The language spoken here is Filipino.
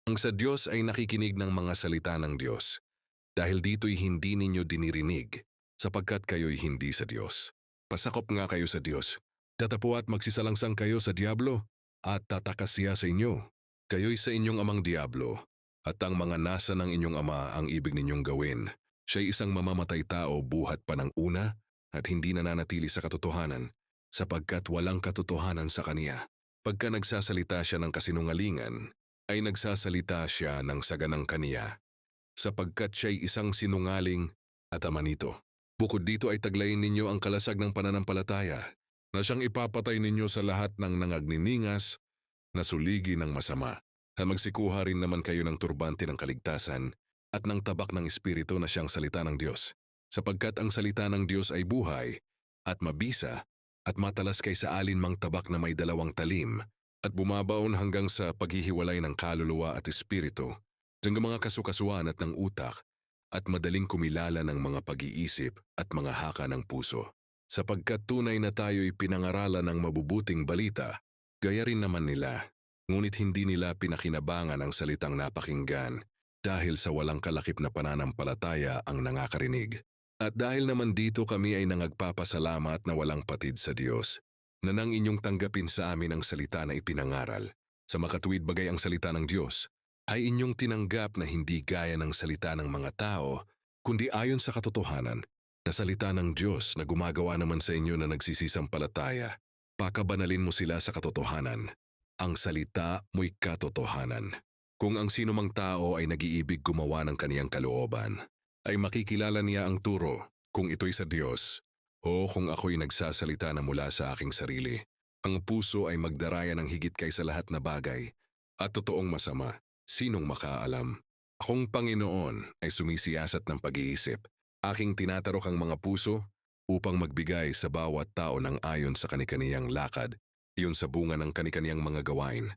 Ang sa Diyos ay nakikinig ng mga salita ng Diyos. Dahil dito'y hindi ninyo dinirinig, sapagkat kayo'y hindi sa Diyos. Pasakop nga kayo sa Diyos. Tatapo at magsisalangsang kayo sa Diablo, at tatakas siya sa inyo. Kayo'y sa inyong amang Diablo, at ang mga nasa ng inyong ama ang ibig ninyong gawin. Siya'y isang mamamatay tao buhat pa ng una, at hindi nananatili sa katotohanan, sapagkat walang katotohanan sa kaniya. Pagka nagsasalita siya ng kasinungalingan, ay nagsasalita siya ng saganang kaniya, sapagkat siya'y isang sinungaling at ama nito. Bukod dito ay taglayin ninyo ang kalasag ng pananampalataya, na siyang ipapatay ninyo sa lahat ng nangagniningas na suligi ng masama. At magsikuha rin naman kayo ng turbante ng kaligtasan at ng tabak ng Espiritu na siyang salita ng Diyos, sapagkat ang salita ng Diyos ay buhay at mabisa at matalas kaysa alinmang tabak na may dalawang talim at bumabaon hanggang sa paghihiwalay ng kaluluwa at espiritu, ng mga kasukasuan at ng utak, at madaling kumilala ng mga pag-iisip at mga haka ng puso. Sapagkat tunay na tayo'y pinangaralan ng mabubuting balita, gaya rin naman nila, ngunit hindi nila pinakinabangan ang salitang napakinggan dahil sa walang kalakip na pananampalataya ang nangakarinig. At dahil naman dito kami ay nangagpapasalamat na walang patid sa Diyos, na nang inyong tanggapin sa amin ang salita na ipinangaral. Sa makatuwid bagay ang salita ng Diyos, ay inyong tinanggap na hindi gaya ng salita ng mga tao, kundi ayon sa katotohanan, na salita ng Diyos na gumagawa naman sa inyo na nagsisisampalataya. Pakabanalin mo sila sa katotohanan. Ang salita mo'y katotohanan. Kung ang sinumang tao ay nag-iibig gumawa ng kaniyang kalooban, ay makikilala niya ang turo kung ito'y sa Diyos o kung ako'y nagsasalita na mula sa aking sarili. Ang puso ay magdaraya ng higit kaysa lahat na bagay at totoong masama. Sinong makaalam? Akong Panginoon ay sumisiyasat ng pag-iisip. Aking tinatarok ang mga puso upang magbigay sa bawat tao ng ayon sa kanikaniyang lakad, iyon sa bunga ng kanikaniyang mga gawain.